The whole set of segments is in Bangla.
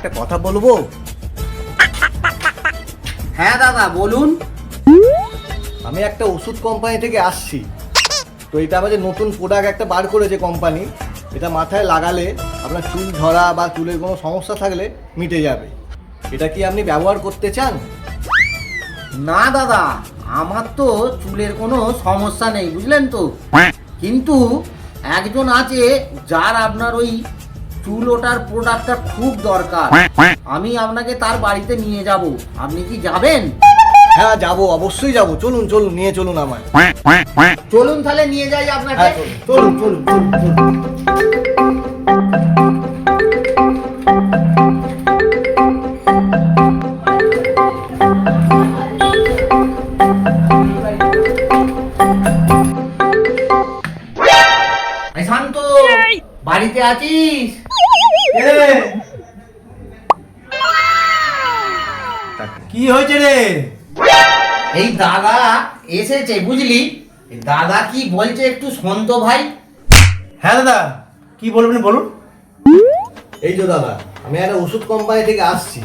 একটা কথা বলবো? হ্যাঁ দাদা বলুন। আমি একটা ওষুধ কোম্পানি থেকে আসছি, তো এটা আমাদের নতুন প্রোডাক্ট একটা বার করেছে কোম্পানি। এটা মাথায় লাগালে আপনার চুল ঝরা বা চুলের কোনো সমস্যা থাকলে মিটে যাবে। এটা কি আপনি ব্যবহার করতে চান? না দাদা, আমার তো চুলের কোনো সমস্যা নেই, বুঝলেন তো। কিন্তু একজন আছে যার আপনার ওই চুল ওঠার প্রোডাক্টটা খুব দরকার। আমি আপনাকে তার বাড়িতে নিয়ে যাব, আপনি কি যাবেন? হ্যাঁ যাবো, অবশ্যই যাবো। চলুন চলুন, নিয়ে চলুন আমায়। চলুন তাহলে নিয়ে যাই আপনাকে। হ্যাঁ চলুন চলুন চলুন চলুন। এই শান্ত, বাড়িতে আছিস? কি হয়েছে রে? এই দাদা এসেছে, বুঝলি। এই দাদা কি বলছে একটু শোন তো ভাই। হ্যাঁ দাদা, কি বলবেন বলুন। এই যে দাদা, আমি একটা ওষুধ কোম্পানি থেকে আসছি।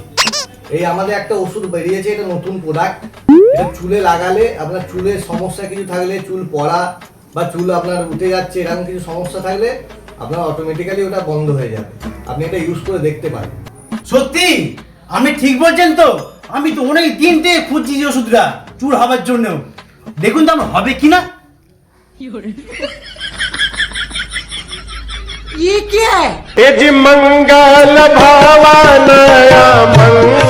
এই আমাদের একটা ওষুধ বেরিয়েছে, এটা নতুন প্রোডাক্ট। এটা চুলে লাগালে আপনার চুলের সমস্যা কিছু থাকলে, চুল পড়া বা চুল আপনার উঠে যাচ্ছে এরকম কিছু সমস্যা থাকলে আপনার অটোমেটিক্যালি ওটা বন্ধ হয়ে যাবে। আপনি এটা ইউজ করে দেখতে পারেন। সত্যি আপনি ঠিক বলছেন তো? আমি তো অনেক দিন থেকে খুঁজছি যে ওষুধটা চুল হবার জন্য। দেখুন তো আমার হবে কিনা। ये क्या है? यज मंगल भावनया मंगल